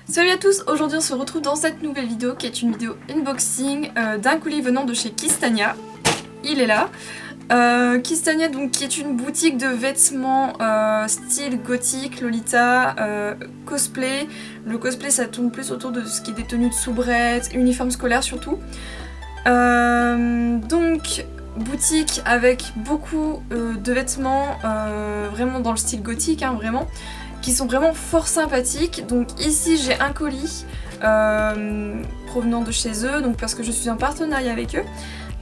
Salut à tous, aujourd'hui on se retrouve dans cette nouvelle vidéo qui est une vidéo unboxing d'un colis venant de chez Kistania. Il est là. Kistania donc qui est une boutique de vêtements style gothique, lolita, cosplay. Le cosplay ça tourne plus autour de ce qui est des tenues de soubrette, uniformes scolaires surtout. Donc boutique avec beaucoup de vêtements vraiment dans le style gothique, hein, vraiment, qui sont vraiment fort sympathiques. Donc ici j'ai un colis provenant de chez eux, donc parce que je suis en partenariat avec eux.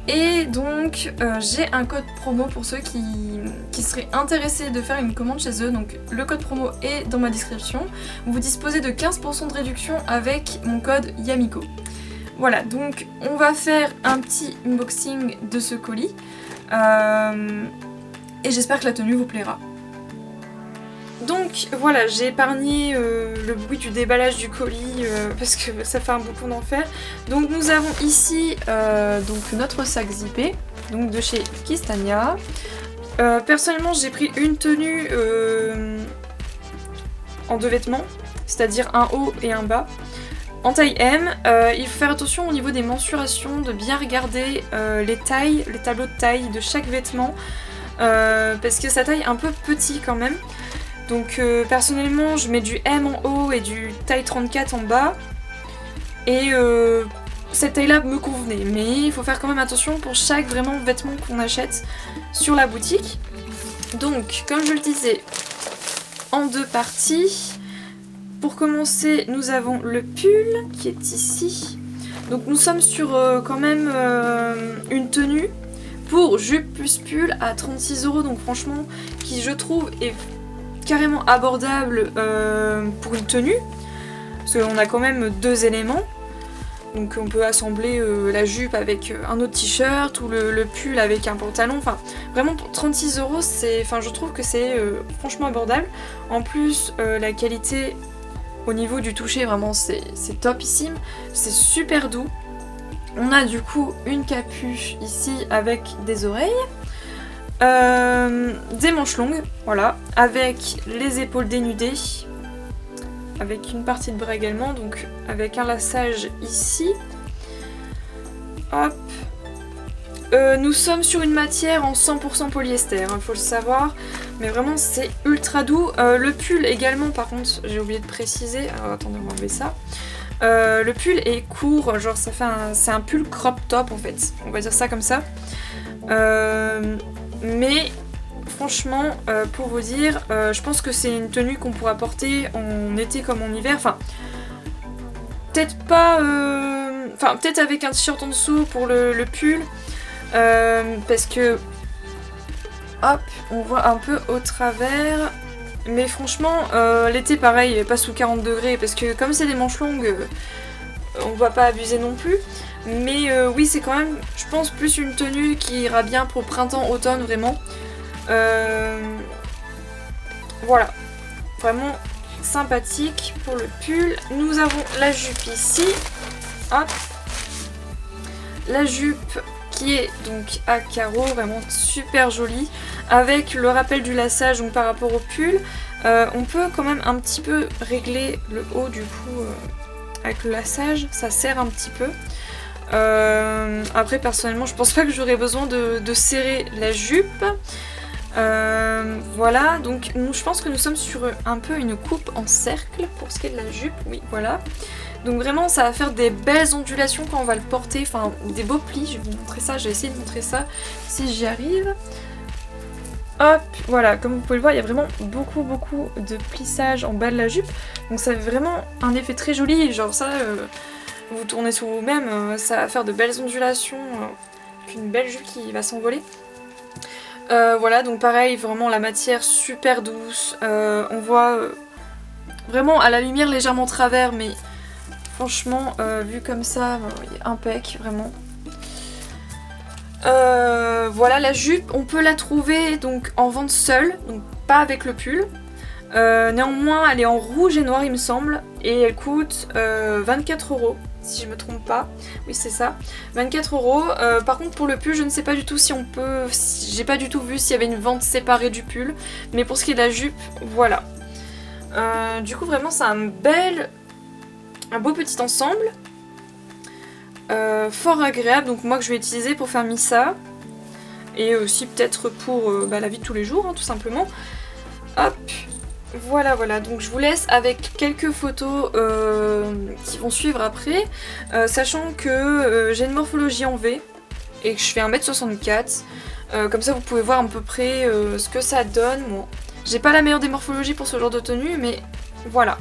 Et donc j'ai un code promo pour ceux qui seraient intéressés de faire une commande chez eux. Donc le code promo est dans ma description. Vous disposez de 15% de réduction avec mon code YAMIKO. Voilà, donc on va faire un petit unboxing de ce colis. Et j'espère que la tenue vous plaira. Donc voilà, j'ai épargné le bruit du déballage du colis parce que ça fait un boucan d'enfer. Donc nous avons ici donc notre sac zippé, donc de chez Kistania. Personnellement j'ai pris une tenue en deux vêtements, c'est-à-dire un haut et un bas, en taille M. Il faut faire attention au niveau des mensurations, de bien regarder les tailles, les tableaux de taille de chaque vêtement, parce que ça taille un peu petit quand même. Donc personnellement je mets du M en haut et du taille 34 en bas, et cette taille là me convenait, mais il faut faire quand même attention pour chaque vraiment vêtement qu'on achète sur la boutique. Donc comme je le disais, en deux parties. Pour commencer nous avons le pull qui est ici. Donc nous sommes sur quand même une tenue pour jupe plus pull à 36 €, donc franchement qui je trouve est carrément abordable pour une tenue, parce qu'on a quand même deux éléments, donc on peut assembler la jupe avec un autre t-shirt ou le pull avec un pantalon. Enfin vraiment pour 36 €, je trouve que c'est franchement abordable. En plus la qualité au niveau du toucher vraiment c'est topissime, c'est super doux. On a du coup une capuche ici avec des oreilles. Des manches longues, voilà, avec les épaules dénudées, avec une partie de bras également, donc avec un laçage ici. Hop. Nous sommes sur une matière en 100% polyester, il faut le savoir, mais vraiment c'est ultra doux. Le pull également, par contre, j'ai oublié de préciser, alors attendez, on va enlever ça. Le pull est court, genre ça fait c'est un pull crop top en fait, on va dire ça comme ça. Mais franchement, pour vous dire, je pense que c'est une tenue qu'on pourra porter en été comme en hiver. Enfin, peut-être pas... Enfin, peut-être avec un t-shirt en dessous pour le pull. Parce que... Hop, on voit un peu au travers. Mais franchement, l'été pareil, pas sous 40 degrés. Parce que comme c'est des manches longues, on va pas abuser non plus. Mais oui, c'est quand même, je pense, plus une tenue qui ira bien pour printemps-automne, vraiment. Voilà, vraiment sympathique pour le pull. Nous avons la jupe ici. Hop. La jupe qui est donc à carreaux, vraiment super jolie. Avec le rappel du laçage, donc par rapport au pull. On peut quand même un petit peu régler le haut du coup avec le laçage, ça serre un petit peu. Après personnellement je pense pas que j'aurais besoin de serrer la jupe. Voilà, donc je pense que nous sommes sur un peu une coupe en cercle pour ce qui est de la jupe, oui voilà. Donc vraiment ça va faire des belles ondulations quand on va le porter, enfin des beaux plis, je vais vous montrer ça, j'ai essayé de montrer ça si j'y arrive. Hop, voilà, comme vous pouvez le voir, il y a vraiment beaucoup de plissage en bas de la jupe, donc ça fait vraiment un effet très joli, genre ça... vous tournez sur vous-même, ça va faire de belles ondulations, une belle jupe qui va s'envoler. Voilà, donc pareil, vraiment la matière super douce. On voit vraiment à la lumière légèrement travers, mais franchement, vu comme ça, il est impec, vraiment. Voilà, la jupe, on peut la trouver donc en vente seule, donc pas avec le pull. Néanmoins, elle est en rouge et noir, il me semble, et elle coûte 24 €. Si je me trompe pas, oui c'est ça, 24 €. Par contre pour le pull je ne sais pas du tout si on peut, j'ai pas du tout vu s'il y avait une vente séparée du pull, mais pour ce qui est de la jupe, voilà. Du coup vraiment c'est un bel un beau petit ensemble. Fort agréable, donc moi que je vais utiliser pour faire Missa. Et aussi peut-être pour la vie de tous les jours, hein, tout simplement. Hop, voilà, donc je vous laisse avec quelques photos qui vont suivre après. Sachant que j'ai une morphologie en V et que je fais 1m64. Comme ça vous pouvez voir à peu près ce que ça donne. Bon, j'ai pas la meilleure des morphologies pour ce genre de tenue, mais voilà.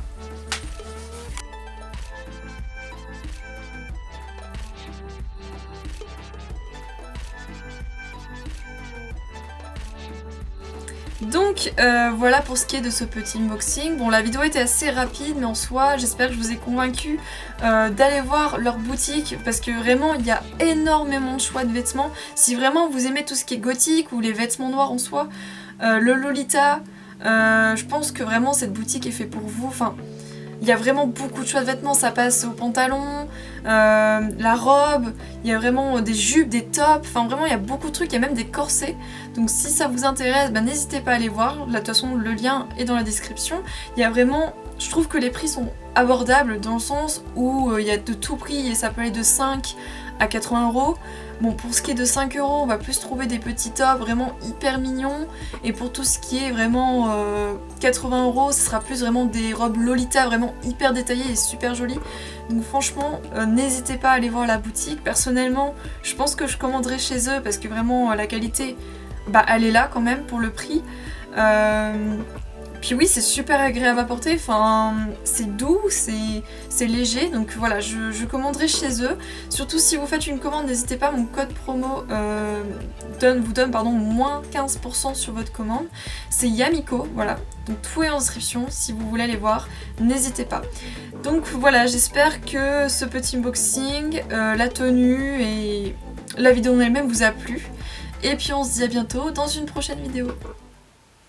Donc voilà pour ce qui est de ce petit unboxing. Bon, la vidéo était assez rapide, mais en soi j'espère que je vous ai convaincu d'aller voir leur boutique, parce que vraiment il y a énormément de choix de vêtements. Si vraiment vous aimez tout ce qui est gothique ou les vêtements noirs en soi, le Lolita, je pense que vraiment cette boutique est faite pour vous. Enfin, il y a vraiment beaucoup de choix de vêtements, ça passe aux pantalons, la robe, il y a vraiment des jupes, des tops, enfin vraiment il y a beaucoup de trucs, il y a même des corsets. Donc si ça vous intéresse, n'hésitez pas à aller voir, de toute façon le lien est dans la description. Il y a vraiment, je trouve que les prix sont abordables dans le sens où il y a de tout prix et ça peut aller de 5 à 80 €. Bon, pour ce qui est de 5 €, on va plus trouver des petits tops vraiment hyper mignons. Et pour tout ce qui est vraiment 80 €, ce sera plus vraiment des robes Lolita vraiment hyper détaillées et super jolies. Donc franchement, n'hésitez pas à aller voir la boutique. Personnellement, je pense que je commanderai chez eux parce que vraiment la qualité, elle est là quand même pour le prix. Puis oui, c'est super agréable à porter, enfin, c'est doux, c'est léger, donc voilà, je commanderai chez eux. Surtout si vous faites une commande, n'hésitez pas, mon code promo vous donne moins 15% sur votre commande. C'est Yamiko, voilà, donc tout est en description, si vous voulez aller voir, n'hésitez pas. Donc voilà, j'espère que ce petit unboxing, la tenue et la vidéo en elle-même vous a plu. Et puis on se dit à bientôt dans une prochaine vidéo.